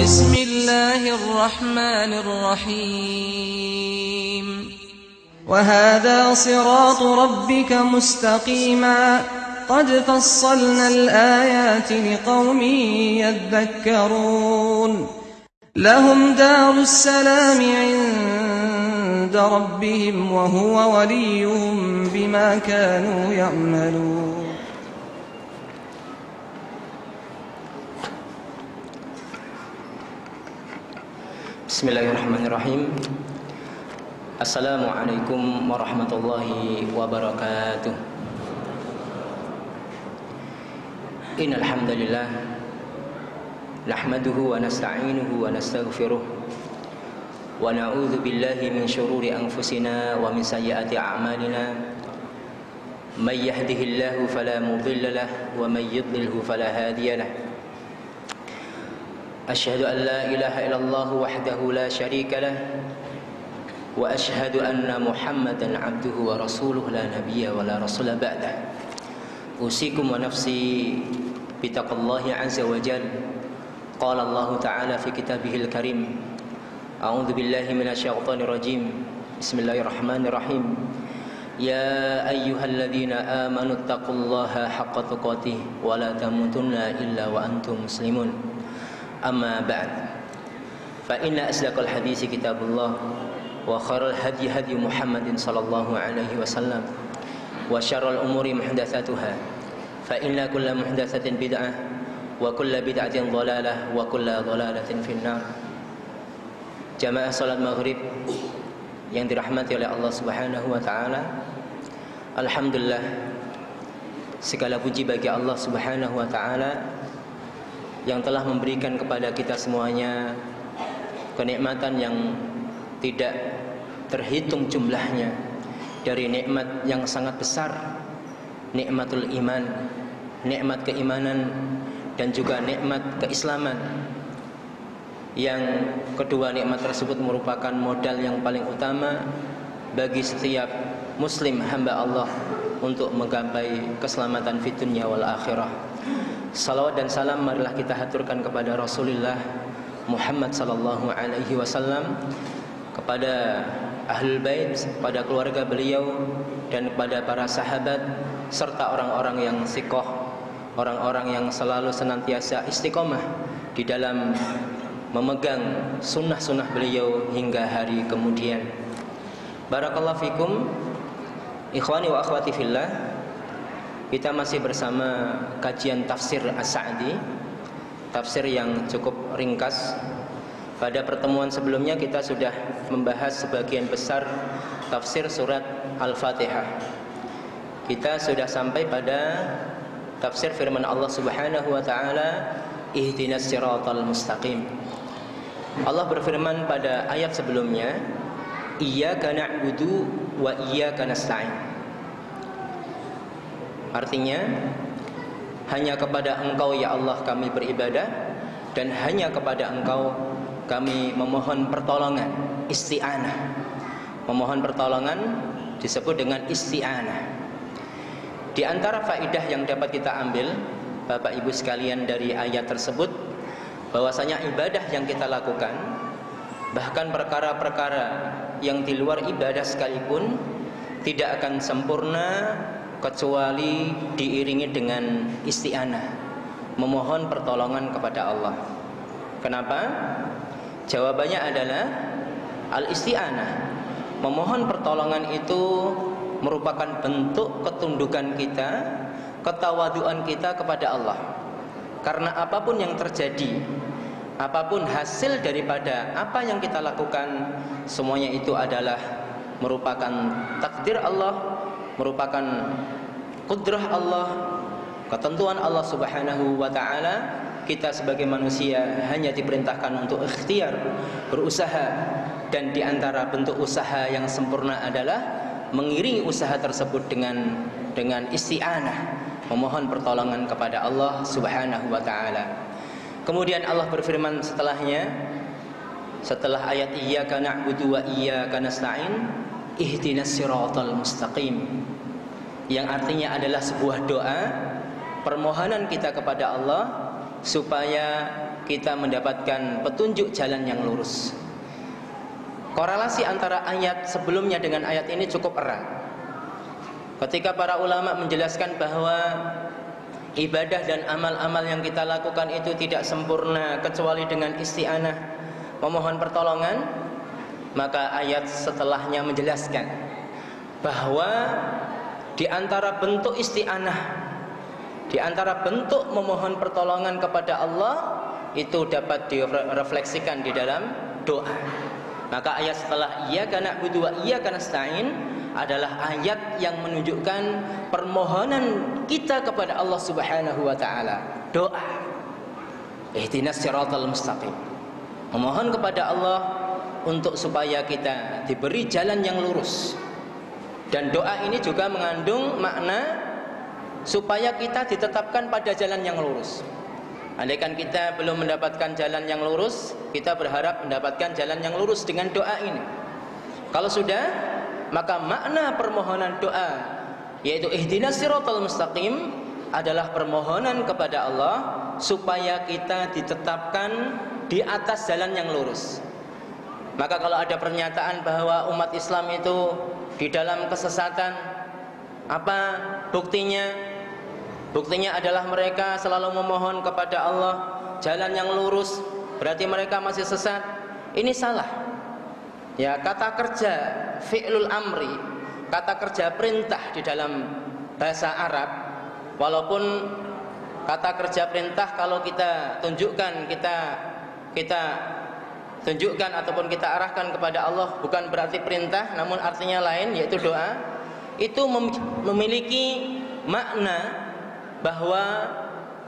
بسم الله الرحمن الرحيم وهذا صراط ربك مستقيما قد فصلنا الآيات لقوم يذكرون لهم دار السلام عند ربهم وهو وليهم بما كانوا يعملون. Bismillahirrahmanirrahim. Assalamualaikum warahmatullahi wabarakatuh. Innal hamdalillah nahmaduhu wa nasta'inuhu wa nastaghfiruh wa na'udzu billahi min shururi anfusina wa min sayyiati a'malina. May yahdihillahu fala mudilla lahu wa may yudlilhu fala hadiya lahu. أشهد أن لا إله إلا الله وحده لا شريك له وأشهد أن محمدا عبده ورسوله لا نبي ولا رسول بعده أوصيكم ونفسي بتقوى الله عز وجل قال الله تعالى في كتابه الكريم أعوذ بالله من الشيطان الرجيم بسم الله الرحمن الرحيم يا أيها الذين آمنوا اتقوا الله حق تقاته ولا تموتن إلا وأنتم مسلمون أما بعد فإن أصدق الحديث كتاب الله وخير الهدي هدي محمد صلى الله عليه وسلم وشر الأمور محدثاتها فإن كل محدثة بدعة وكل بدعة ضلالة وكل ضلالة في النار. Jamaah salat maghrib yang dirahmati oleh Allah Subhanahu wa taala. Alhamdulillah, segala puji bagi Allah Subhanahu wa taala yang telah memberikan kepada kita semuanya kenikmatan yang tidak terhitung jumlahnya, dari nikmat yang sangat besar, nikmatul iman, nikmat keimanan, dan juga nikmat keislaman. Yang kedua nikmat tersebut merupakan modal yang paling utama bagi setiap muslim hamba Allah untuk menggapai keselamatan fid dunya wal akhirah. Salawat dan salam marilah kita haturkan kepada Rasulullah Muhammad sallallahu alaihi wasallam, kepada ahlul bait, kepada keluarga beliau, dan kepada para sahabat serta orang-orang yang siqah, orang-orang yang selalu senantiasa istiqomah di dalam memegang sunnah-sunnah beliau hingga hari kemudian. Barakallahu fikum, ikhwani wa akhwati fillah. Kita masih bersama kajian tafsir As-Sa'di, tafsir yang cukup ringkas. Pada pertemuan sebelumnya kita sudah membahas sebagian besar tafsir surat Al-Fatihah. Kita sudah sampai pada tafsir firman Allah Subhanahu wa taala, ihdinas siratal mustaqim. Allah berfirman pada ayat sebelumnya, iyyaka na'budu wa iyyaka nasta'in. Artinya, hanya kepada Engkau ya Allah kami beribadah, dan hanya kepada Engkau kami memohon pertolongan, isti'anah. Memohon pertolongan disebut dengan isti'anah. Di antara faedah yang dapat kita ambil, Bapak Ibu sekalian, dari ayat tersebut, bahwasanya ibadah yang kita lakukan, bahkan perkara-perkara yang di luar ibadah sekalipun, tidak akan sempurna kecuali diiringi dengan isti'anah, memohon pertolongan kepada Allah. Kenapa? Jawabannya adalah al-isti'anah. Memohon pertolongan itu merupakan bentuk ketundukan kita, ketawaduan kita kepada Allah. Karena apapun yang terjadi, apapun hasil daripada apa yang kita lakukan, semuanya itu adalah merupakan takdir Allah, merupakan kudrah Allah, ketentuan Allah Subhanahu wa taala. Kita sebagai manusia hanya diperintahkan untuk ikhtiar, berusaha, dan di antara bentuk usaha yang sempurna adalah mengiringi usaha tersebut dengan isti'anah, memohon pertolongan kepada Allah Subhanahu wa taala. Kemudian Allah berfirman setelahnya, setelah ayat iyyaka na'budu wa iyyaka nasta'in, ihdinas siratal mustaqim, yang artinya adalah sebuah doa, permohonan kita kepada Allah supaya kita mendapatkan petunjuk jalan yang lurus. Korelasi antara ayat sebelumnya dengan ayat ini cukup erat. Ketika para ulama menjelaskan bahwa ibadah dan amal-amal yang kita lakukan itu tidak sempurna kecuali dengan isti'anah, memohon pertolongan, maka ayat setelahnya menjelaskan bahwa di antara bentuk isti'anah, di antara bentuk memohon pertolongan kepada Allah itu dapat direfleksikan di dalam doa. Maka ayat setelah iyyaka na'budu wa iyyaka nasta'in adalah ayat yang menunjukkan permohonan kita kepada Allah Subhanahu wa taala. Doa. Ihdinas siratal mustaqim. Memohon kepada Allah untuk supaya kita diberi jalan yang lurus. Dan doa ini juga mengandung makna supaya kita ditetapkan pada jalan yang lurus. Andaikan kita belum mendapatkan jalan yang lurus, kita berharap mendapatkan jalan yang lurus dengan doa ini. Kalau sudah, maka makna permohonan doa yaitu ihdinas siratal mustaqim adalah permohonan kepada Allah supaya kita ditetapkan di atas jalan yang lurus. Maka kalau ada pernyataan bahwa umat Islam itu di dalam kesesatan, apa buktinya? Buktinya adalah mereka selalu memohon kepada Allah jalan yang lurus, berarti mereka masih sesat. Ini salah. Ya, kata kerja fi'lul amri, kata kerja perintah di dalam bahasa Arab, walaupun kata kerja perintah kalau kita tunjukkan, kita tunjukkan ataupun kita arahkan kepada Allah bukan berarti perintah, namun artinya lain, yaitu doa. Itu memiliki makna bahwa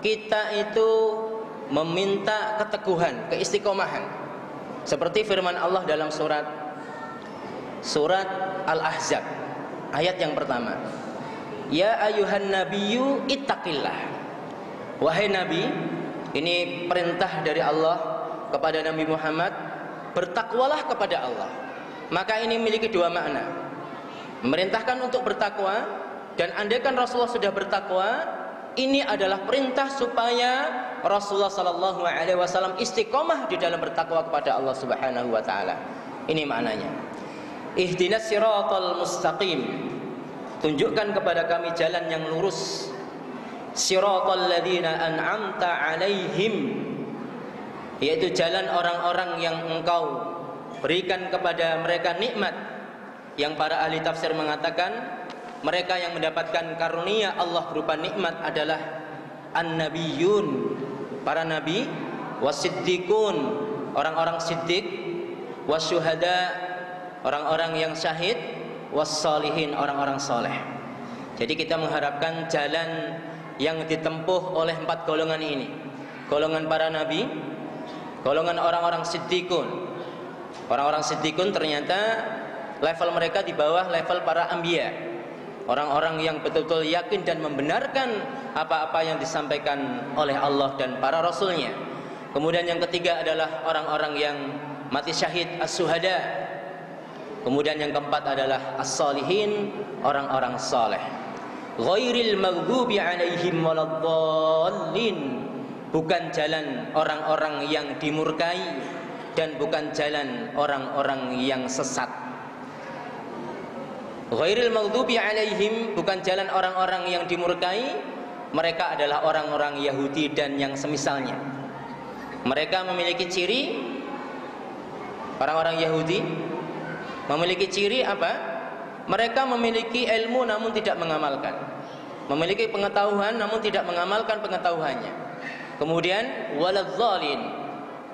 kita itu meminta keteguhan, keistiqomahan. Seperti firman Allah dalam surat Al-Ahzab ayat yang pertama. Ya ayuhan nabiyyu ittaqillah. Wahai nabi, ini perintah dari Allah kepada Nabi Muhammad, bertakwalah kepada Allah. Maka ini memiliki dua makna. Memerintahkan untuk bertakwa, dan andaikan Rasulullah sudah bertakwa, ini adalah perintah supaya Rasulullah sallallahu alaihi wasallam istiqomah di dalam bertakwa kepada Allah Subhanahu wa taala. Ini maknanya. Ihdinas siratal mustaqim. Tunjukkan kepada kami jalan yang lurus. Siratal ladzina an'amta alaihim. Yaitu jalan orang-orang yang Engkau berikan kepada mereka nikmat. Yang para ahli tafsir mengatakan mereka yang mendapatkan karunia Allah berupa nikmat adalah an-nabiyyun, para nabi, wasiddiqun, orang-orang siddiq, wasyuhada, orang-orang yang syahid, wassalihin, orang-orang soleh. Jadi kita mengharapkan jalan yang ditempuh oleh 4 golongan ini. Golongan para nabi, golongan orang-orang siddiqun. Orang-orang siddiqun ternyata level mereka di bawah level para anbiya. Orang-orang yang betul-betul yakin dan membenarkan apa-apa yang disampaikan oleh Allah dan para rasulnya. Kemudian yang ketiga adalah orang-orang yang mati syahid, as-suhada. Kemudian yang keempat adalah as-salihin, orang-orang saleh. Ghairil maghdubi alaihim waladdallin. Bukan jalan orang-orang yang dimurkai dan bukan jalan orang-orang yang sesat. Ghairil maghdubi alaihim, bukan jalan orang-orang yang dimurkai. Mereka adalah orang-orang Yahudi dan yang semisalnya. Mereka memiliki ciri, orang-orang Yahudi memiliki ciri apa? Mereka memiliki ilmu namun tidak mengamalkan. Memiliki pengetahuan namun tidak mengamalkan pengetahuannya. Kemudian waladzalin,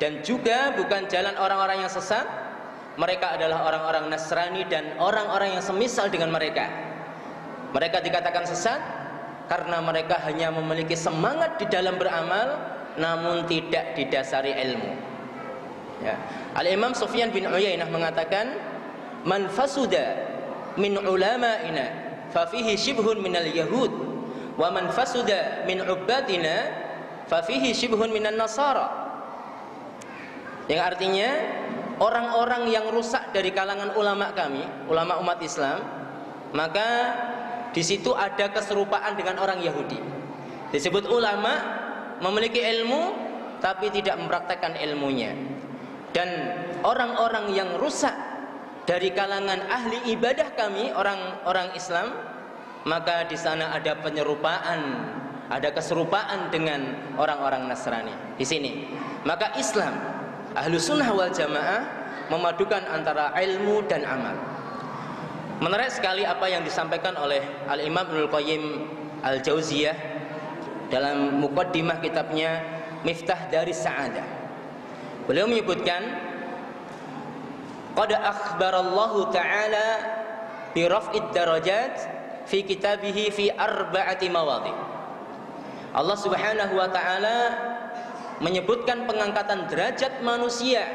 dan juga bukan jalan orang-orang yang sesat. Mereka adalah orang-orang Nasrani dan orang-orang yang semisal dengan mereka. Mereka dikatakan sesat karena mereka hanya memiliki semangat di dalam beramal namun tidak didasari ilmu. Ya. Al-Imam Sufyan bin Uyainah mengatakan, "Man fasuda min ulama'ina fa fihi shibhun minal yahud, wa man fasuda min ubbatina fa fihi shibhun minan nasara." Yang artinya orang-orang yang rusak dari kalangan ulama kami, ulama umat Islam, maka di situ ada keserupaan dengan orang Yahudi. Disebut ulama memiliki ilmu tapi tidak mempraktekkan ilmunya. Dan orang-orang yang rusak dari kalangan ahli ibadah kami, orang-orang Islam, maka di sana ada penyerupaan, ada keserupaan dengan orang-orang Nasrani di sini. Maka Islam, Ahlus Sunnah wal Jamaah memadukan antara ilmu dan amal. Menarik sekali apa yang disampaikan oleh Al-Imam Ibnul Qayyim Al-Jauziyah dalam muqaddimah kitabnya Miftah Daris Sa'adah. Beliau menyebutkan, qad akhbarallahu ta'ala bi raf'id darajat fi kitabihi fi arba'ati mawadhi. Allah Subhanahu wa taala menyebutkan pengangkatan derajat manusia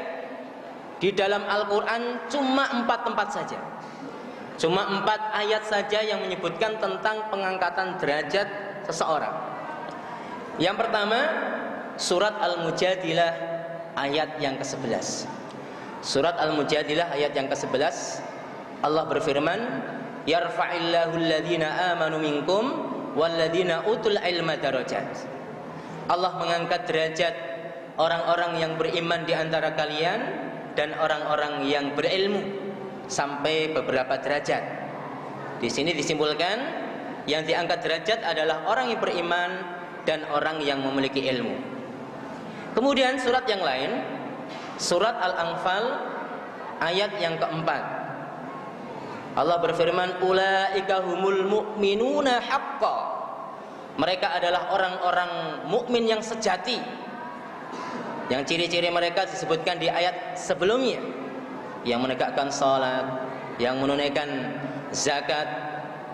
di dalam Al-Qur'an cuma 4 tempat saja. Cuma 4 ayat saja yang menyebutkan tentang pengangkatan derajat seseorang. Yang pertama, surat Al-Mujadilah ayat yang ke-11. Surat Al-Mujadilah ayat yang ke-11, Allah berfirman, yarfa'illahu alladhina amanu minkum walladhina utul ilma darajat. Allah mengangkat derajat orang-orang yang beriman di antara kalian dan orang-orang yang berilmu sampai beberapa derajat. Di sini disimpulkan yang diangkat derajat adalah orang yang beriman dan orang yang memiliki ilmu. Kemudian surat yang lain, surat Al-Anfal ayat yang keempat, Allah berfirman, ulaika humul mu'minuna haqqan. Mereka adalah orang-orang mukmin yang sejati. Yang ciri-ciri mereka disebutkan di ayat sebelumnya, yang menegakkan salat, yang menunaikan zakat,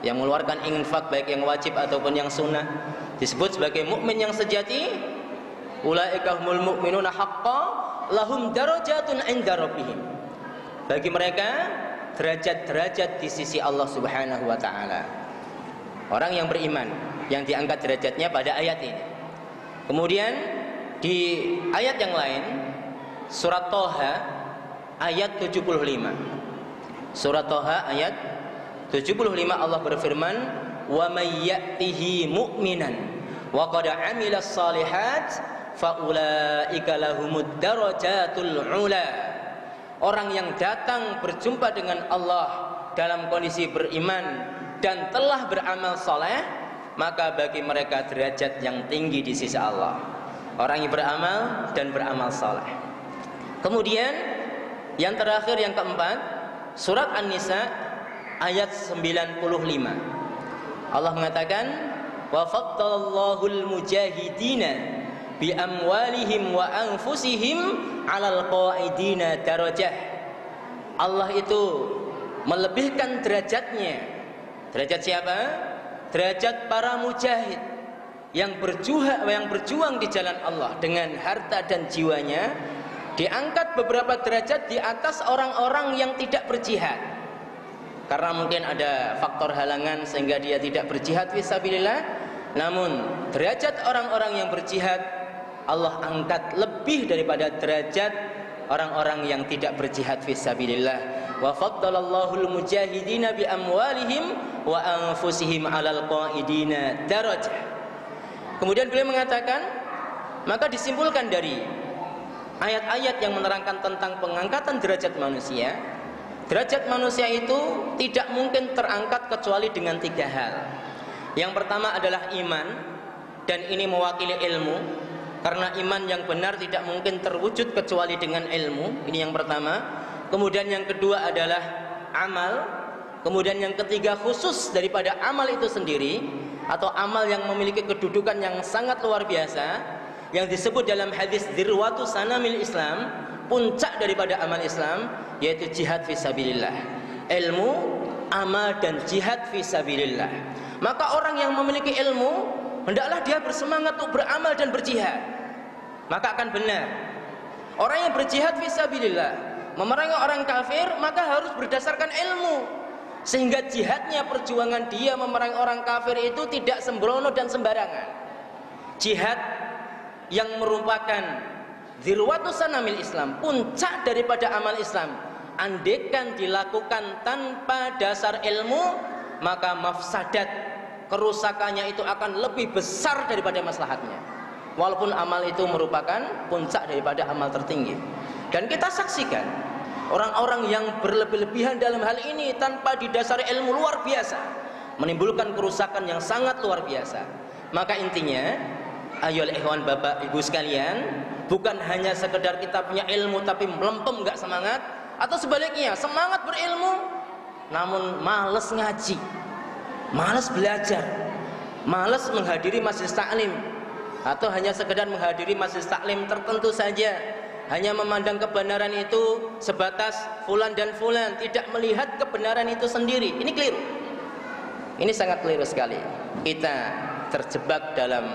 yang mengeluarkan infak baik yang wajib ataupun yang sunnah, disebut sebagai mukmin yang sejati. Ulaika humul mu'minuna haqqan lahum darajatun 'inda rabbihim. Bagi mereka derajat-derajat di sisi Allah Subhanahu wa taala. Orang yang beriman yang diangkat derajatnya pada ayat ini. Kemudian di ayat yang lain, surat Thaha ayat 75. Surat Thaha ayat 75 Allah berfirman, "Wa may ya'tihi mu'minan wa qad 'amilas shalihat fa ulaika lahumud darajatul 'ula." Orang yang datang berjumpa dengan Allah dalam kondisi beriman dan telah beramal saleh, maka bagi mereka derajat yang tinggi di sisi Allah. Orang yang beramal dan beramal saleh. Kemudian yang terakhir, yang keempat, surat An-Nisa ayat 95. Allah mengatakan, wa faddalallahul mujahidina bi amwalihim wa anfusihim 'alal qa'idina darajah. Allah itu melebihkan derajatnya. Derajat siapa? Derajat para mujahid yang berjuang di jalan Allah dengan harta dan jiwanya, diangkat beberapa derajat di atas orang-orang yang tidak berjihad. Karena mungkin ada faktor halangan sehingga dia tidak berjihad fisabilillah, namun derajat orang-orang yang berjihad Allah angkat lebih daripada derajat orang-orang yang tidak berjihad fisabilillah. Wa faddalallahu mujahidina bi amwalihim wa anfusihim 'alal qa'idina darajah. Kemudian beliau mengatakan, maka disimpulkan dari ayat-ayat yang menerangkan tentang pengangkatan derajat manusia, derajat manusia itu tidak mungkin terangkat kecuali dengan 3 hal. Yang pertama adalah iman, dan ini mewakili ilmu, karena iman yang benar tidak mungkin terwujud kecuali dengan ilmu. Ini yang pertama. Kemudian yang kedua adalah amal. Kemudian yang ketiga, khusus daripada amal itu sendiri, atau amal yang memiliki kedudukan yang sangat luar biasa, yang disebut dalam hadis dirwatu sanamil Islam, puncak daripada amal Islam, yaitu jihad fisabilillah. Ilmu, amal, dan jihad fisabilillah. Maka orang yang memiliki ilmu, hendaklah dia bersemangat untuk beramal dan berjihad, maka akan benar. Orang yang berjihad fisabilillah, memerangi orang kafir, maka harus berdasarkan ilmu, sehingga jihadnya, perjuangan dia memerangi orang kafir itu tidak sembrono dan sembarangan. Jihad yang merupakan dzirwatu sanamil Islam, puncak daripada amal Islam, andaikan dilakukan tanpa dasar ilmu, maka mafsadat, kerusakannya itu akan lebih besar daripada maslahatnya. walaupun amal itu merupakan puncak daripada amal tertinggi. Dan kita saksikan orang-orang yang berlebih-lebihan dalam hal ini tanpa didasari ilmu luar biasa, menimbulkan kerusakan yang sangat luar biasa. Maka intinya, ayolah ikhwan bapak ibu sekalian, bukan hanya sekedar kita punya ilmu tapi melempem gak semangat, atau sebaliknya semangat berilmu namun malas ngaji, malas belajar, malas menghadiri majelis taklim, atau hanya sekedar menghadiri majelis taklim tertentu saja, hanya memandang kebenaran itu sebatas fulan dan fulan, tidak melihat kebenaran itu sendiri. Ini keliru. Ini sangat keliru sekali. Kita terjebak dalam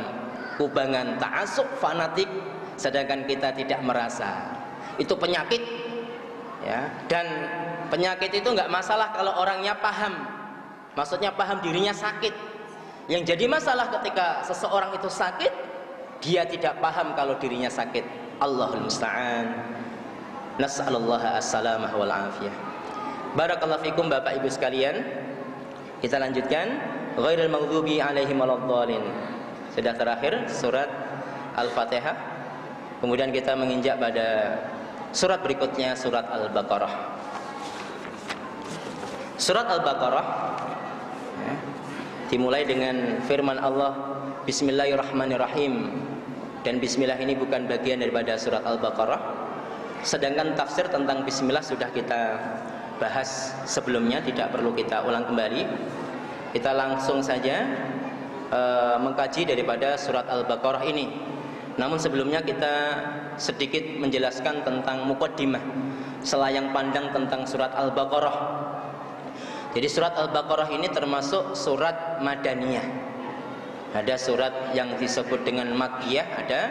kubangan ta'assub fanatik sedangkan kita tidak merasa. Itu penyakit, ya. Dan penyakit itu nggak masalah kalau orangnya paham. Maksudnya paham dirinya sakit. Yang jadi masalah ketika seseorang itu sakit, dia tidak paham kalau dirinya sakit. Allahul musta'an. Nas'alullaha as-salamah wal afiyah. Barakallahu fikum Bapak Ibu sekalian. Kita lanjutkan. Ghairil maghdubi alaihim waladdallin. Sudah terakhir surat Al-Fatihah. Kemudian kita menginjak pada surat berikutnya, surat Al-Baqarah. Surat Al-Baqarah dimulai dengan firman Allah, Bismillahirrahmanirrahim. Dan bismillah ini bukan bagian daripada surat Al-Baqarah. Sedangkan tafsir tentang bismillah sudah kita bahas sebelumnya, tidak perlu kita ulang kembali. Kita langsung saja mengkaji daripada surat Al-Baqarah ini. Namun sebelumnya kita sedikit menjelaskan tentang muqaddimah, selayang pandang tentang surat Al-Baqarah. Jadi surat Al-Baqarah ini termasuk surat Madaniyah. Ada surat yang disebut dengan Makkiyah, ada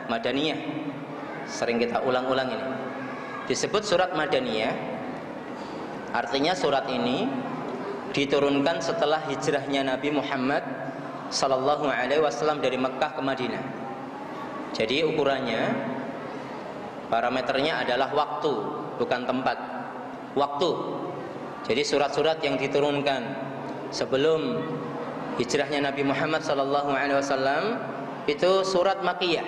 Madaniyah. Sering kita ulang-ulang ini. Disebut surat Madaniyah, artinya surat ini diturunkan setelah hijrahnya Nabi Muhammad sallallahu alaihi wasallam dari Mekkah ke Madinah. Jadi ukurannya, parameternya adalah waktu, bukan tempat. Waktu. Jadi surat-surat yang diturunkan sebelum hijrahnya Nabi Muhammad sallallahu alaihi wasallam itu surat Makkiyah.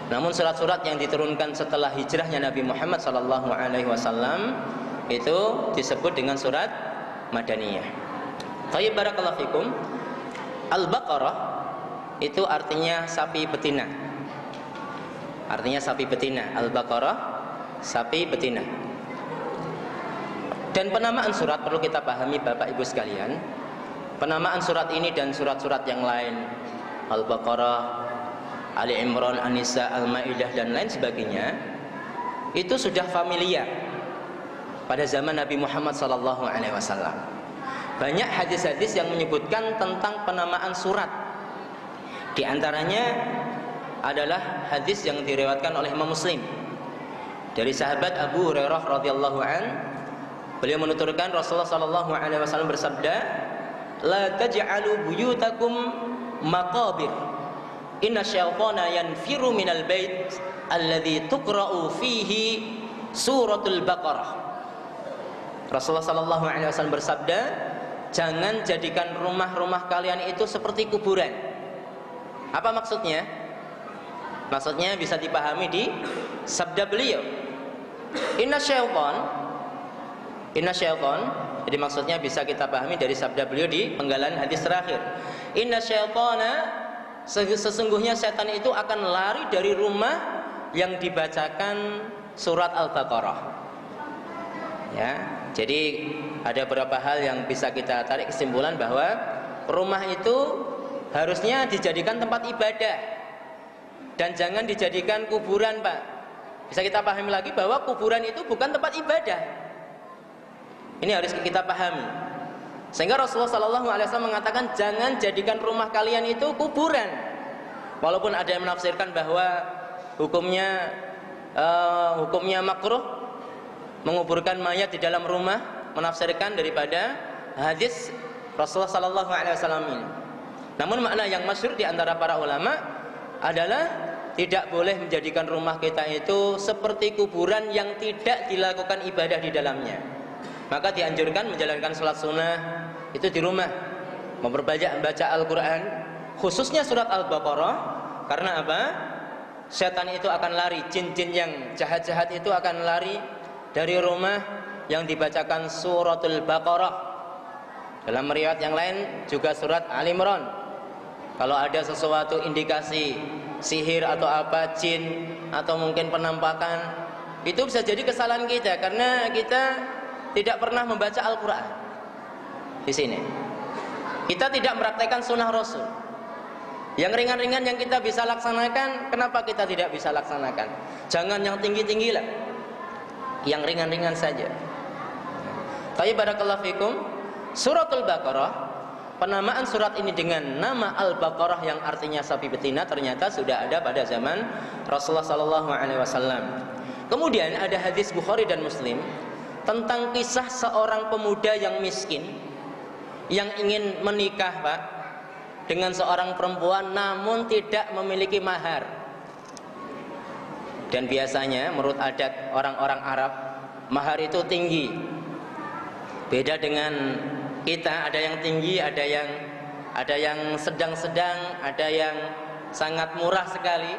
Namun surat-surat yang diturunkan setelah hijrahnya Nabi Muhammad sallallahu alaihi wasallam itu disebut dengan surat Madaniyah. Baik, barakallahu fikum. Al-Baqarah itu artinya sapi betina. Artinya sapi betina. Al-Baqarah sapi betina. Dan penamaan surat perlu kita pahami Bapak Ibu sekalian. Penamaan surat ini dan surat-surat yang lain, Al-Baqarah, Ali Imran, An-Nisa, Al-Maidah dan lain sebagainya, itu sudah familiar pada zaman Nabi Muhammad SAW. Banyak hadis-hadis yang menyebutkan tentang penamaan surat. Di antaranya adalah hadis yang diriwayatkan oleh Imam Muslim dari sahabat Abu Hurairah radhiyallahu an. Beliau menuturkan Rasulullah SAW bersabda, la taj'alu buyutakum maqabir, inna syaitana yanfiru minal bait alladhi tuqra'u fihi suratul Baqarah. Rasulullah sallallahu alaihi wasallam bersabda, jangan jadikan rumah-rumah kalian itu seperti kuburan. Apa maksudnya? Maksudnya bisa dipahami di sabda beliau, inna syaitan. Jadi maksudnya bisa kita pahami dari sabda beliau di penggalan hadis terakhir. Inna syaitana, sesungguhnya setan itu akan lari dari rumah yang dibacakan surat Al-Baqarah. Ya, jadi ada beberapa hal yang bisa kita tarik kesimpulan bahwa rumah itu harusnya dijadikan tempat ibadah dan jangan dijadikan kuburan, Pak. Bisa kita pahami lagi bahwa kuburan itu bukan tempat ibadah. Ini harus kita pahami. Sehingga Rasulullah SAW mengatakan jangan jadikan rumah kalian itu kuburan. Walaupun ada yang menafsirkan bahwa hukumnya makruh menguburkan mayat di dalam rumah, menafsirkan daripada hadis Rasulullah SAW ini. Namun makna yang masyhur di antara para ulama adalah tidak boleh menjadikan rumah kita itu seperti kuburan yang tidak dilakukan ibadah di dalamnya. Maka dianjurkan menjalankan sholat sunnah itu di rumah, memperbanyak membaca Al-Quran, khususnya surat Al-Baqarah, Karena apa? Setan itu akan lari, jin-jin yang jahat-jahat itu akan lari dari rumah yang dibacakan suratul Baqarah. Dalam riwayat yang lain juga surat Ali Imran. Kalau ada sesuatu indikasi sihir atau apa, jin atau mungkin penampakan, itu bisa jadi kesalahan kita karena kita tidak pernah membaca Al-Quran. Di sini kita tidak mempraktekkan sunnah Rasul. Yang ringan-ringan yang kita bisa laksanakan, kenapa kita tidak bisa laksanakan? Jangan yang tinggi-tinggi lah, yang ringan-ringan saja. Tapi barakallahu fikum, suratul Baqarah, penamaan surat ini dengan nama Al-Baqarah yang artinya sapi betina ternyata sudah ada pada zaman Rasulullah SAW. Kemudian ada hadis Bukhari dan Muslim tentang kisah seorang pemuda yang miskin yang ingin menikah, Pak, dengan seorang perempuan namun tidak memiliki mahar. Dan biasanya menurut adat orang-orang Arab, mahar itu tinggi. Beda dengan kita, ada yang tinggi, ada yang sedang-sedang, ada yang sangat murah sekali.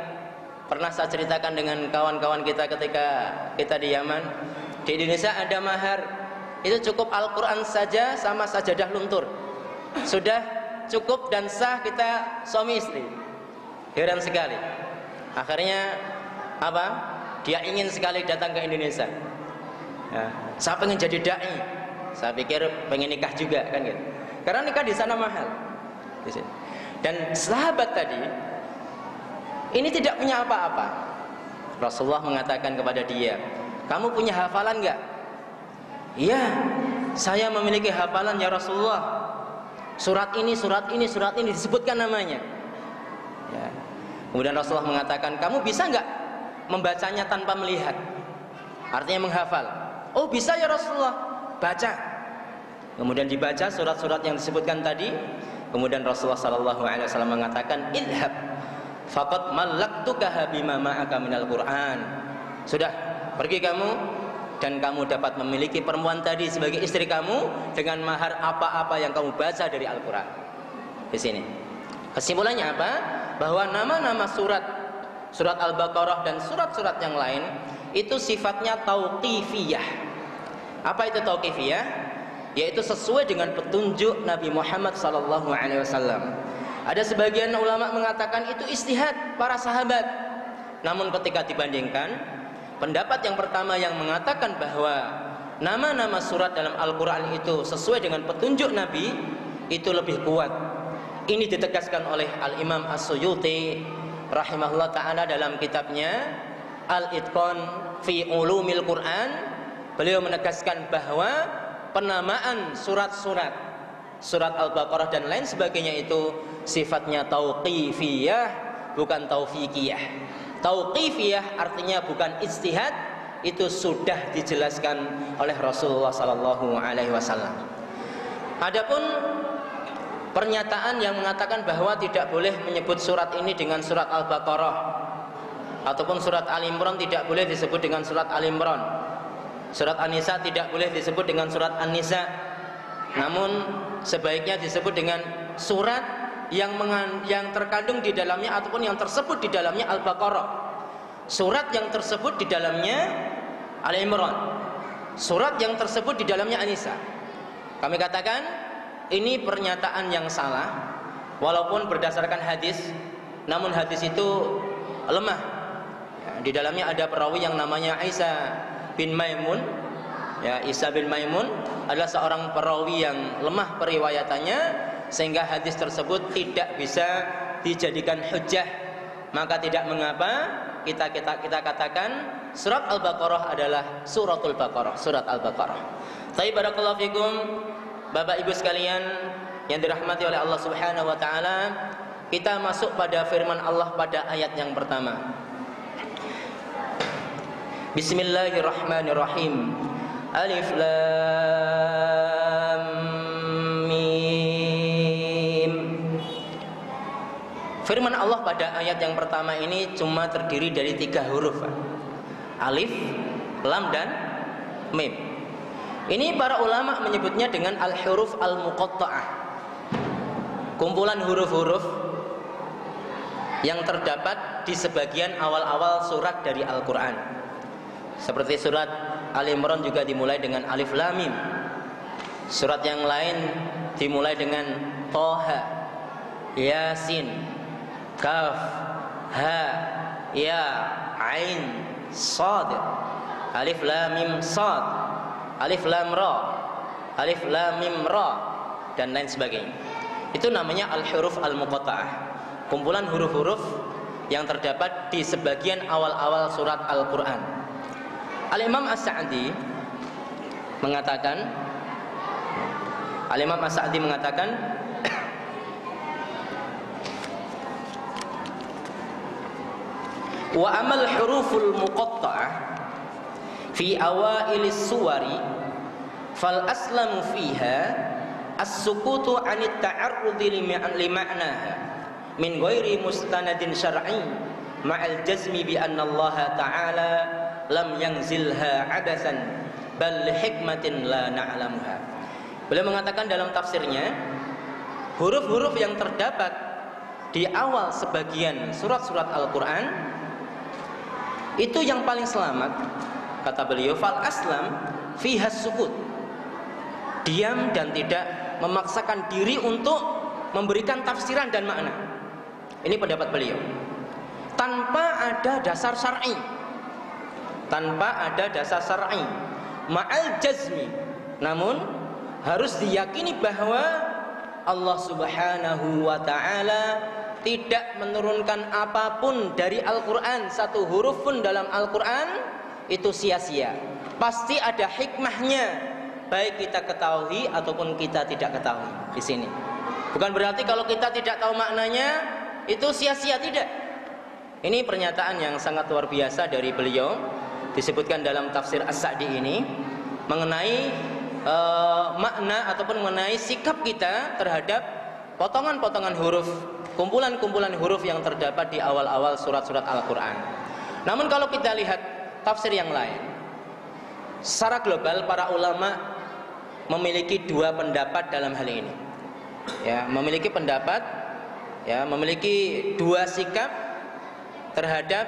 Pernah saya ceritakan dengan kawan-kawan kita ketika kita di Yaman. Di Indonesia ada mahar itu cukup Al-Quran saja sama sajadah luntur, sudah cukup dan sah kita suami istri. Heran sekali. Akhirnya apa? Dia ingin sekali datang ke Indonesia. Ya, saya pengen jadi dai. Saya pikir pengen nikah juga kan gitu. Karena nikah di sana mahal. Dan sahabat tadi ini tidak punya apa-apa. Rasulullah mengatakan kepada dia, "Kamu punya hafalan enggak?" "Iya, saya memiliki hafalan ya Rasulullah. Surat ini, surat ini, surat ini disebutkan namanya." Ya. Kemudian Rasulullah mengatakan, "Kamu bisa nggak membacanya tanpa melihat?" Artinya menghafal. "Oh bisa ya Rasulullah." "Baca." Kemudian dibaca surat-surat yang disebutkan tadi. Kemudian Rasulullah SAW mengatakan, "Idhab, faqad mallaktukaha bima ma'aka minal Qur'an." Sudah, pergi kamu dan kamu dapat memiliki perempuan tadi sebagai istri kamu dengan mahar apa-apa yang kamu baca dari Al-Quran. Di sini kesimpulannya apa? Bahwa nama-nama surat Al-Baqarah dan surat-surat yang lain itu sifatnya tauqifiyah. Apa itu tauqifiyah? Yaitu sesuai dengan petunjuk Nabi Muhammad SAW. Ada sebagian ulama mengatakan itu ijtihad para sahabat. Namun ketika dibandingkan, pendapat yang pertama yang mengatakan bahwa nama-nama surat dalam Al-Quran itu sesuai dengan petunjuk Nabi itu lebih kuat. Ini ditegaskan oleh Al-Imam As-Suyuti rahimahullah ta'ala dalam kitabnya Al-Itqan fi Ulumil Quran. Beliau menegaskan bahwa penamaan surat-surat, surat Al-Baqarah dan lain sebagainya itu sifatnya tauqifiyah, bukan taufiqiyah. Tauqifiyah artinya bukan ijtihad, itu sudah dijelaskan oleh Rasulullah SAW. Adapun pernyataan yang mengatakan bahwa tidak boleh menyebut surat ini dengan surat Al-Baqarah ataupun surat Ali Imran tidak boleh disebut dengan surat Ali Imran, surat An-Nisa tidak boleh disebut dengan surat An-Nisa, namun sebaiknya disebut dengan surat yang terkandung di dalamnya ataupun yang tersebut di dalamnya Al-Baqarah, surat yang tersebut di dalamnya Ali Imran, surat yang tersebut di dalamnya An-Nisa. Kami katakan ini pernyataan yang salah walaupun berdasarkan hadis, namun hadis itu lemah. Di dalamnya ada perawi yang namanya Isa bin Maimun. Ya, Isa bin Maimun adalah seorang perawi yang lemah periwayatannya sehingga hadis tersebut tidak bisa dijadikan hujjah. Maka tidak mengapa kita katakan surat Al-Baqarah adalah suratul Baqarah, surat Al-Baqarah. Tapi barakallahu fikum Bapak Ibu sekalian yang dirahmati oleh Allah Subhanahu wa taala, kita masuk pada firman Allah pada ayat yang pertama. Bismillahirrahmanirrahim. Alif Lam Mim. Firman Allah pada ayat yang pertama ini cuma terdiri dari 3 huruf. Alif, Lam dan Mim. Ini para ulama menyebutnya dengan al-huruf al-muqatta'ah. Kumpulan huruf-huruf yang terdapat di sebagian awal-awal surat dari Al-Quran. Seperti surat Al-Imran juga dimulai dengan Alif Lam Mim. Surat yang lain dimulai dengan Thaha, Yasin, Kaf, Ha, Ya, Ain, Shad, Alif Lam Mim Shad, Alif Lam Ra, Alif Lam Mim Ra, dan lain sebagainya. Itu namanya al-huruf al-muqatta'ah, kumpulan huruf-huruf yang terdapat di sebagian awal-awal surat Al-Quran. Al-Imam As-Sa'di mengatakan, wa amal huruful muqatta'ah fi awailis suwari fal aslamu fiha as-sukutu 'anit ta'arrudi li ma'naha min ghairi mustanadin syar'i ma'al jazmi bi anna Allah ta'ala lam yanzilha 'abasan bal li hikmatin la na'lamuha. Beliau mengatakan dalam tafsirnya, huruf-huruf yang terdapat di awal sebagian surat-surat Al-Quran itu yang paling selamat, kata beliau, fal aslam fiha sukut, diam dan tidak memaksakan diri untuk memberikan tafsiran dan makna. Ini pendapat beliau, tanpa ada dasar syar'i, ma'al jazmi, namun harus diyakini bahwa Allah Subhanahu wa ta'ala tidak menurunkan apapun dari Al-Quran, satu huruf pun dalam Al-Quran itu sia-sia. Pasti ada hikmahnya, baik kita ketahui ataupun kita tidak ketahui. Di sini bukan berarti kalau kita tidak tahu maknanya itu sia-sia, tidak. Ini pernyataan yang sangat luar biasa dari beliau, disebutkan dalam tafsir As-Sa'di ini, mengenai makna ataupun mengenai sikap kita terhadap potongan-potongan huruf, kumpulan-kumpulan huruf yang terdapat di awal-awal surat-surat Al-Quran. Namun kalau kita lihat tafsir yang lain, secara global para ulama memiliki dua pendapat dalam hal ini. Ya, memiliki pendapat, ya, memiliki dua sikap terhadap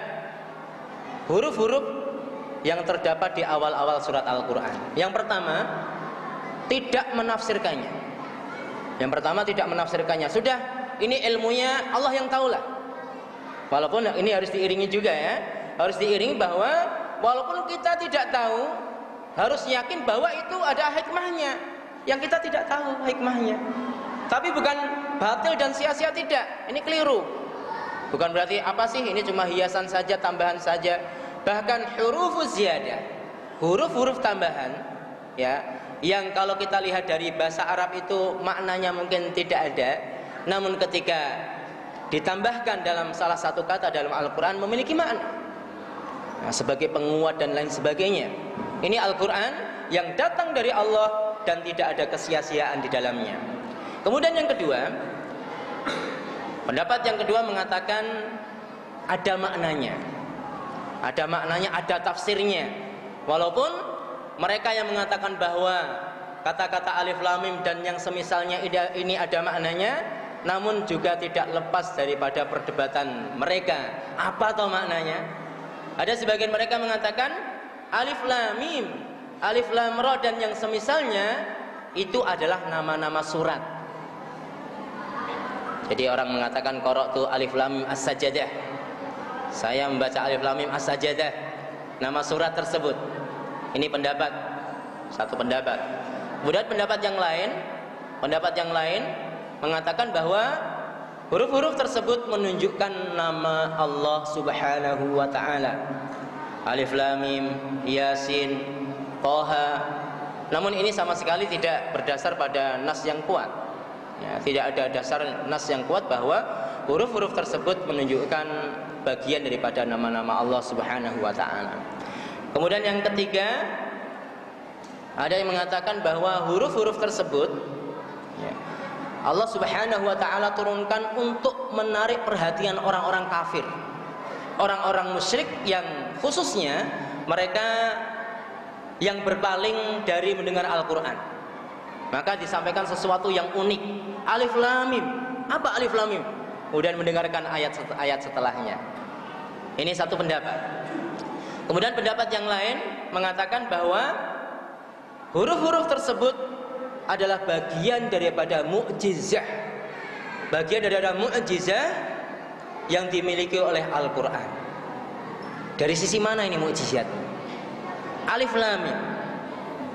huruf-huruf yang terdapat di awal-awal surat Al-Quran. Yang pertama, tidak menafsirkannya. Sudah, ini ilmunya Allah yang tahulah. Walaupun ini harus diiringi juga, ya, harus diiringi bahwa walaupun kita tidak tahu, harus yakin bahwa itu ada hikmahnya yang kita tidak tahu hikmahnya. Tapi bukan batil dan sia-sia, tidak. Ini keliru. Bukan berarti apa sih, ini cuma hiasan saja, tambahan saja. Bahkan hurufuz ziyadah, huruf-huruf tambahan, ya, yang kalau kita lihat dari bahasa Arab itu maknanya mungkin tidak ada, namun ketika ditambahkan dalam salah satu kata dalam Al-Quran memiliki makna, nah, sebagai penguat dan lain sebagainya. Ini Al-Quran yang datang dari Allah dan tidak ada kesia-siaan di dalamnya. Kemudian yang kedua, pendapat yang kedua mengatakan ada maknanya, ada tafsirnya. Walaupun mereka yang mengatakan bahwa kata-kata alif lam mim dan yang semisalnya ini ada maknanya, namun juga tidak lepas daripada perdebatan mereka, apa toh maknanya. Ada sebagian mereka mengatakan alif lam mim, alif lam ra dan yang semisalnya itu adalah nama-nama surat. Jadi orang mengatakan qara'tu alif lam mim as-sajdah, saya membaca alif lam mim as-sajdah, nama surat tersebut. Ini pendapat, satu pendapat. Kemudian pendapat yang lain mengatakan bahwa huruf-huruf tersebut menunjukkan nama Allah Subhanahu wa ta'ala. Alif lam mim, Yasin, Thaha. Namun ini sama sekali tidak berdasar pada nas yang kuat. Ya, tidak ada dasar nas yang kuat bahwa huruf-huruf tersebut menunjukkan bagian daripada nama-nama Allah Subhanahu wa ta'ala. Kemudian yang ketiga, ada yang mengatakan bahwa huruf-huruf tersebut, ya, Allah Subhanahu wa ta'ala turunkan untuk menarik perhatian orang-orang kafir, orang-orang musyrik yang khususnya mereka yang berpaling dari mendengar Al-Quran. Maka disampaikan sesuatu yang unik. Alif lam mim. Apa alif lam mim? kemudian mendengarkan ayat setelahnya. Ini satu pendapat. Kemudian pendapat yang lain mengatakan bahwa huruf-huruf tersebut adalah bagian daripada mukjizah, bagian daripada mukjizah yang dimiliki oleh Al-Quran. Dari sisi mana ini mukjizat? Alif Lam Mim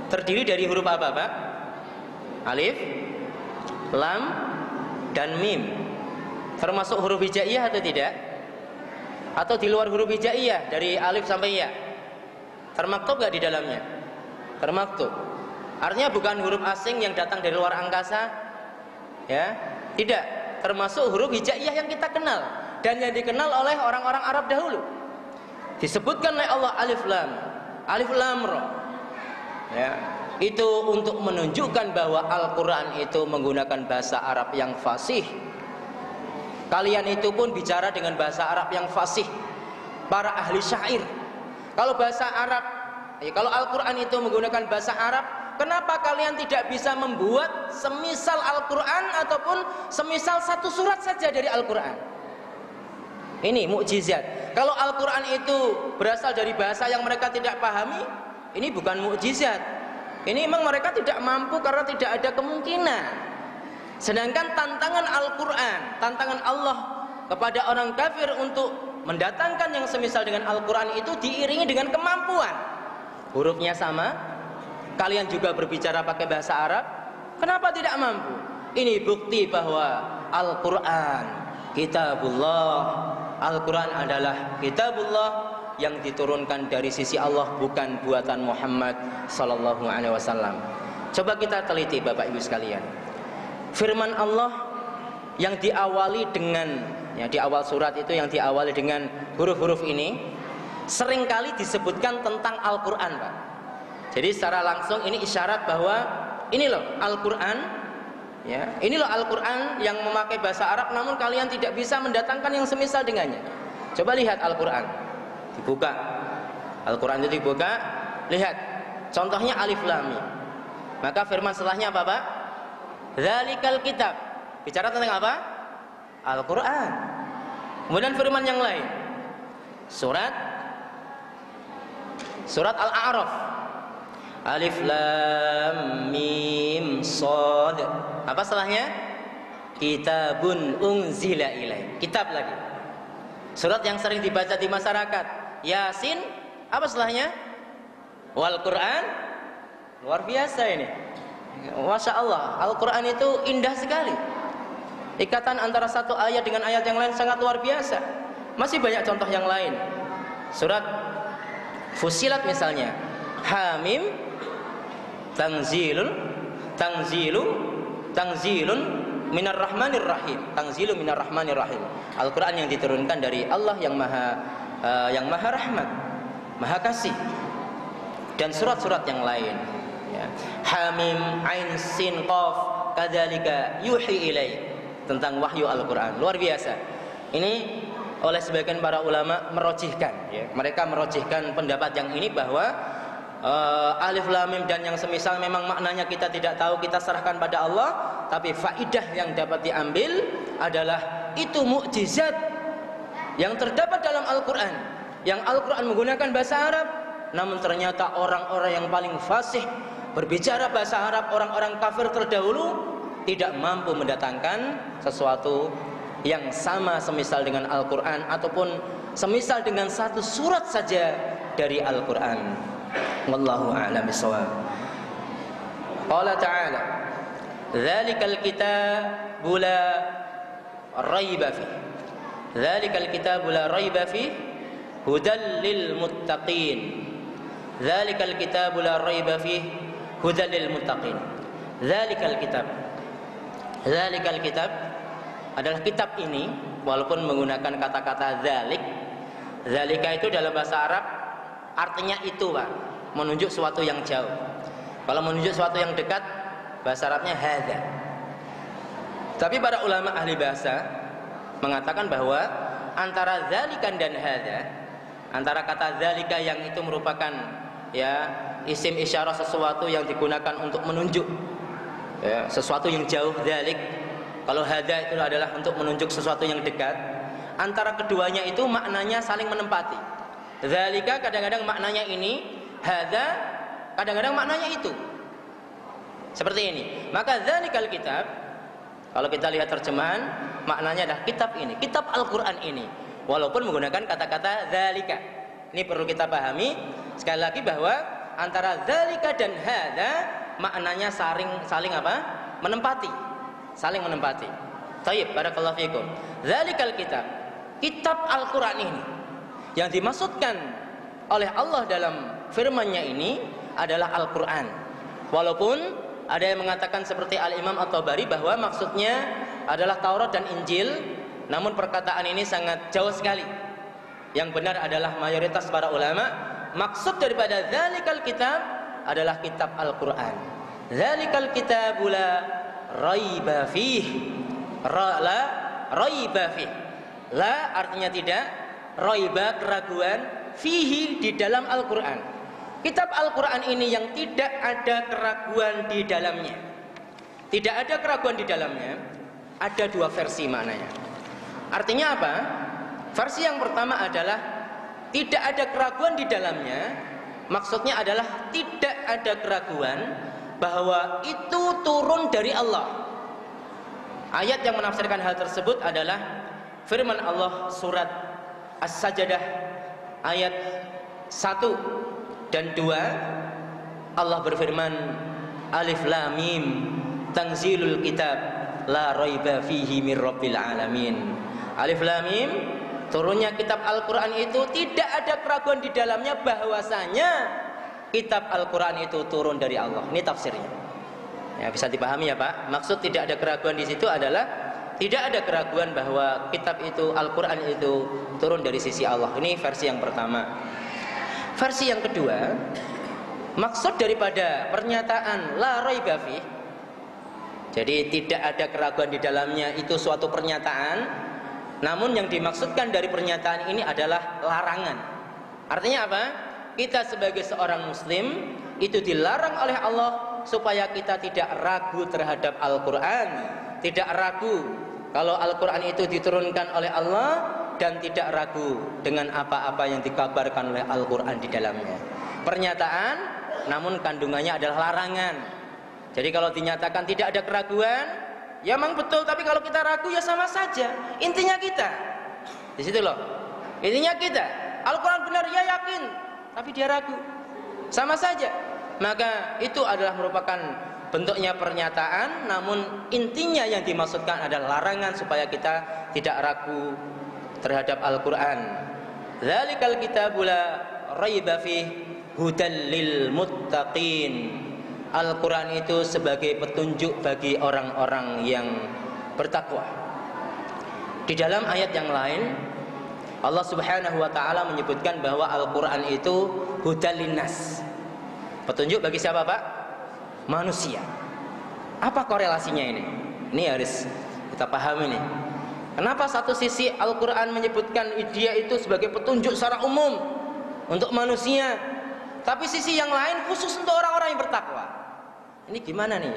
terdiri dari huruf apa, Pak? Alif, Lam, dan Mim. Termasuk huruf hijaiyah atau tidak? Atau di luar huruf hijaiyah dari alif sampai ya? Termaktub gak di dalamnya? Termaktub. Artinya bukan huruf asing yang datang dari luar angkasa, ya? Tidak. Termasuk huruf hijaiyah yang kita kenal dan yang dikenal oleh orang-orang Arab dahulu. Disebutkan oleh Allah Alif Lam Ra. Ya. Itu untuk menunjukkan bahwa Al-Quran itu menggunakan bahasa Arab yang fasih. Kalian itu pun bicara dengan bahasa Arab yang fasih. Para ahli syair. Kalau bahasa Arab, kalau Al-Quran itu menggunakan bahasa Arab, kenapa kalian tidak bisa membuat semisal Al-Quran ataupun semisal satu surat saja dari Al-Quran? Ini mukjizat. Kalau Al-Quran itu berasal dari bahasa yang mereka tidak pahami, ini bukan mukjizat. Ini memang mereka tidak mampu karena tidak ada kemungkinan. Sedangkan tantangan Al-Quran, tantangan Allah kepada orang kafir untuk mendatangkan yang semisal dengan Al-Quran itu diiringi dengan kemampuan. Hurufnya sama, kalian juga berbicara pakai bahasa Arab, kenapa tidak mampu? Ini bukti bahwa Al-Quran kitabullah. Al-Quran adalah kitabullah yang diturunkan dari sisi Allah, bukan buatan Muhammad sallallahu alaihi wasallam. Coba kita teliti Bapak Ibu sekalian. Firman Allah yang diawali dengan, ya, di awal surat itu yang diawali dengan huruf-huruf ini seringkali disebutkan tentang Al-Quran, Pak. Jadi secara langsung ini isyarat bahwa ini loh Al-Quran, ya, ini loh Al-Quran yang memakai bahasa Arab, namun kalian tidak bisa mendatangkan yang semisal dengannya. Coba lihat Al-Quran, dibuka Al-Quran itu dibuka, lihat contohnya Alif Lam Mim. Maka firman setelahnya apa, Pak? Dzalikal kitab. Bicara tentang apa? Al-Quran. Kemudian firman yang lain, surat Al-A'raf, Alif Lam Mim Shad. Apa setelahnya? Kitabun unzila ilaik. Kitab lagi. Surat yang sering dibaca di masyarakat, Yasin. Apa setelahnya? Wal Quran. Luar biasa ini. Masya Allah, Al-Quran itu indah sekali. Ikatan antara satu ayat dengan ayat yang lain sangat luar biasa. Masih banyak contoh yang lain. Surat Fussilat misalnya, Hamim, Tanzilun minar rahmanir rahim. Tanzilun minar rahmanir rahim. Al-Quran yang diturunkan dari Allah yang maha rahmat, maha kasih. Dan surat-surat yang lain, ya. Hamim, Ain, Sin, Qaf, kadzalika yuhi ilai, tentang wahyu Al-Quran. Luar biasa. Ini oleh sebagian para ulama merojihkan, ya. Mereka merojihkan pendapat yang ini bahwa Alif Lam Mim dan yang semisal memang maknanya kita tidak tahu, kita serahkan pada Allah. Tapi faidah yang dapat diambil adalah itu mukjizat yang terdapat dalam Al-Quran. Yang Al-Quran menggunakan bahasa Arab, namun ternyata orang-orang yang paling fasih berbicara bahasa Arab, orang-orang kafir terdahulu, tidak mampu mendatangkan sesuatu yang sama semisal dengan Al-Quran ataupun semisal dengan satu surat saja dari Al-Quran. Wallahu a'lam bishawab. Qala ta'ala, dzalikal kitabu la raiba fi. Dzalikal kitabu la raiba fi hudal lil muttaqin. Dzalikal kitabu la raiba fi hudal lil muttaqin. Dzalikal kitab. Dzalikal kitab adalah kitab ini, walaupun menggunakan kata-kata dzalik. Dzalika itu dalam bahasa Arab artinya itu, Pak, menunjuk sesuatu yang jauh. Kalau menunjuk sesuatu yang dekat, bahasa Arabnya hadza. Tapi para ulama ahli bahasa mengatakan bahwa antara dzalikan dan hadza, antara kata dzalika yang itu merupakan, ya, isim isyarah sesuatu yang digunakan untuk menunjuk, ya, sesuatu yang jauh, dzalik. Kalau hada itu adalah untuk menunjuk sesuatu yang dekat. Antara keduanya itu maknanya saling menempati. Dzalika kadang-kadang maknanya ini, hada kadang-kadang maknanya itu. Seperti ini. Maka dzalikal kitab, kalau kita lihat terjemahan, maknanya adalah kitab ini, kitab Al-Qur'an ini. Walaupun menggunakan kata-kata dzalika. Ini perlu kita pahami sekali lagi bahwa antara dzalika dan hada maknanya saling apa? Menempati. Saling menempati. Thayyib, barakallahu fikum. Dzalikal kitab, kitab Al-Qur'an ini yang dimaksudkan oleh Allah dalam firman-Nya ini adalah Al-Qur'an. Walaupun ada yang mengatakan seperti Al-Imam At-Tabari bahwa maksudnya adalah Taurat dan Injil, namun perkataan ini sangat jauh sekali. Yang benar adalah mayoritas para ulama, maksud daripada dzalikal kitab adalah kitab Al-Qur'an. Dzalikal kitabu la raiba fih. La raiba fih. La artinya tidak, raiba keraguan, fihi di dalam Al-Qur'an. Kitab Al-Qur'an ini yang tidak ada keraguan di dalamnya. Tidak ada keraguan di dalamnya. Ada dua versi maknanya. Artinya apa? Versi yang pertama adalah tidak ada keraguan di dalamnya. Maksudnya adalah tidak ada keraguan bahwa itu turun dari Allah. Ayat yang menafsirkan hal tersebut adalah firman Allah surat As-Sajdah ayat 1 dan 2. Allah berfirman, Alif Lam Mim Tanzilul Kitab la raiba fihi mir rabbil alamin. Alif Lam Mim, turunnya kitab Al-Qur'an itu tidak ada keraguan di dalamnya bahwasanya kitab Al-Qur'an itu turun dari Allah. Ini tafsirnya. Ya, bisa dipahami ya Pak. Maksud tidak ada keraguan di situ adalah tidak ada keraguan bahwa kitab itu, Al-Qur'an itu turun dari sisi Allah. Ini versi yang pertama. Versi yang kedua, maksud daripada pernyataan la raiba fih, jadi tidak ada keraguan di dalamnya, itu suatu pernyataan. Namun yang dimaksudkan dari pernyataan ini adalah larangan. Artinya apa? Kita sebagai seorang muslim itu dilarang oleh Allah supaya kita tidak ragu terhadap Al-Qur'an, tidak ragu kalau Al-Qur'an itu diturunkan oleh Allah, dan tidak ragu dengan apa-apa yang dikabarkan oleh Al-Qur'an di dalamnya. Pernyataan, namun kandungannya adalah larangan. Jadi kalau dinyatakan tidak ada keraguan, ya memang betul, tapi kalau kita ragu ya sama saja. Intinya kita di situ loh. Intinya kita, Al-Qur'an benar ya yakin, tapi dia ragu. Sama saja. Maka itu adalah merupakan bentuknya pernyataan, namun intinya yang dimaksudkan adalah larangan supaya kita tidak ragu terhadap Al-Qur'an. Dzalikal kitabu la raiba fih hudal lil muttaqin. Al-Qur'an itu sebagai petunjuk bagi orang-orang yang bertakwa. Di dalam ayat yang lain Allah Subhanahu wa taala menyebutkan bahwa Al-Qur'an itu hudal linnas. Petunjuk bagi siapa Pak? Manusia. Apa korelasinya ini? Ini harus kita pahami nih. Kenapa satu sisi Al-Quran menyebutkan dia itu sebagai petunjuk secara umum untuk manusia, tapi sisi yang lain khusus untuk orang-orang yang bertakwa? Ini gimana nih?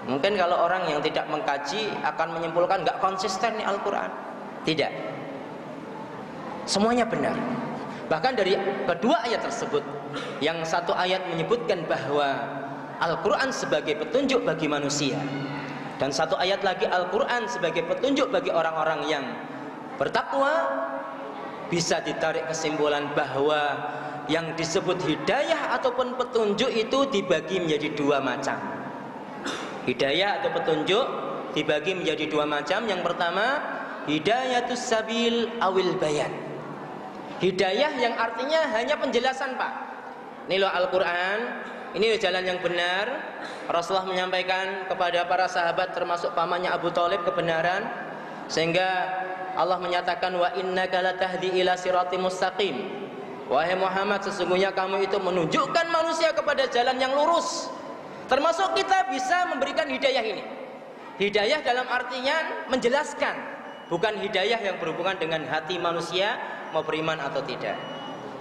Mungkin kalau orang yang tidak mengkaji akan menyimpulkan nggak konsisten nih Al-Quran. Tidak. Semuanya benar. Bahkan dari kedua ayat tersebut, yang satu ayat menyebutkan bahwa Al-Quran sebagai petunjuk bagi manusia, dan satu ayat lagi Al-Quran sebagai petunjuk bagi orang-orang yang bertakwa, bisa ditarik kesimpulan bahwa yang disebut hidayah ataupun petunjuk itu dibagi menjadi dua macam. Hidayah atau petunjuk dibagi menjadi dua macam. Yang pertama, hidayatus sabil awil bayan. Hidayah yang artinya hanya penjelasan Pak. Ini loh Al-Quran, ini jalan yang benar. Rasulullah menyampaikan kepada para sahabat termasuk pamannya Abu Thalib kebenaran, sehingga Allah menyatakan wa innaka latahdi ila siratim mustaqim. Wahai Muhammad, sesungguhnya kamu itu menunjukkan manusia kepada jalan yang lurus. Termasuk kita bisa memberikan hidayah ini. Hidayah dalam artinya menjelaskan, bukan hidayah yang berhubungan dengan hati manusia mau beriman atau tidak.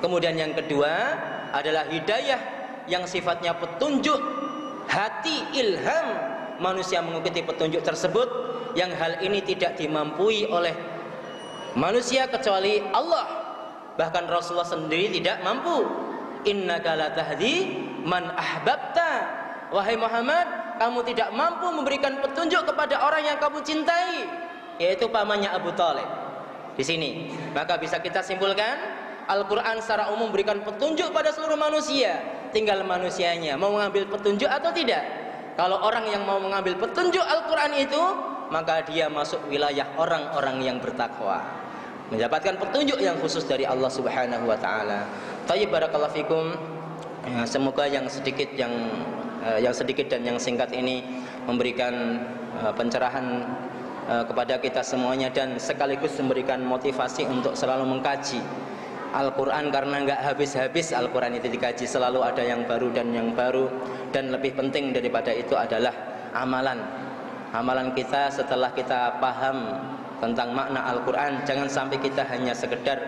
Kemudian yang kedua adalah hidayah yang sifatnya petunjuk, hati, ilham, manusia mengikuti petunjuk tersebut. yang hal ini tidak dimampui oleh manusia kecuali Allah. Bahkan Rasulullah sendiri tidak mampu. Innaka la tahdi man ahbabta. Wahai Muhammad, kamu tidak mampu memberikan petunjuk kepada orang yang kamu cintai, yaitu pamannya Abu Thalib. Di sini, maka bisa kita simpulkan Al-Quran secara umum memberikan petunjuk pada seluruh manusia. Tinggal manusianya mau mengambil petunjuk atau tidak. Kalau orang yang mau mengambil petunjuk Al-Quran itu, maka dia masuk wilayah orang-orang yang bertakwa, mendapatkan petunjuk yang khusus dari Allah Subhanahu wa taala. Thayyib, barakallahu fikum. Semoga yang sedikit dan yang singkat ini memberikan pencerahan kepada kita semuanya, dan sekaligus memberikan motivasi untuk selalu mengkaji Al-Quran, karena nggak habis-habis Al-Quran itu dikaji, selalu ada yang baru dan yang baru. Dan lebih penting daripada itu adalah amalan kita setelah kita paham tentang makna Al-Quran. Jangan sampai kita hanya sekedar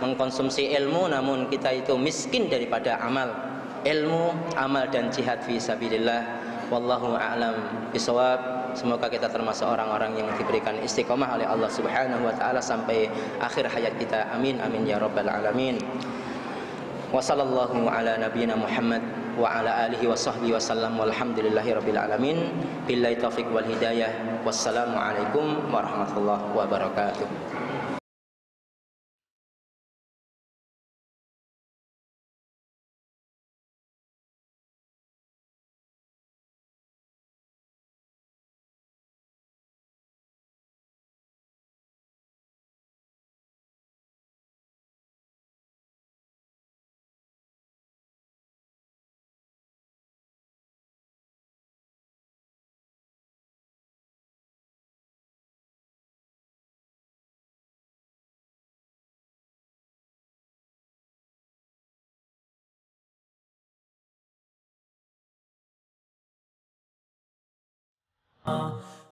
mengkonsumsi ilmu, namun kita itu miskin daripada amal. Ilmu, amal, dan jihad fi sabilillah. Wallahu a'lam bishawab. Semoga kita termasuk orang-orang yang diberikan istiqomah oleh Allah Subhanahu wa taala sampai akhir hayat kita. Amin amin ya rabbal alamin. Wa sallallahu ala nabiyyina Muhammad wa ala alihi wa sahbihi wa sallam, walhamdulillahi rabbil alamin. Billahi taufiq wal hidayah. Wassalamu alaikum warahmatullahi wabarakatuh.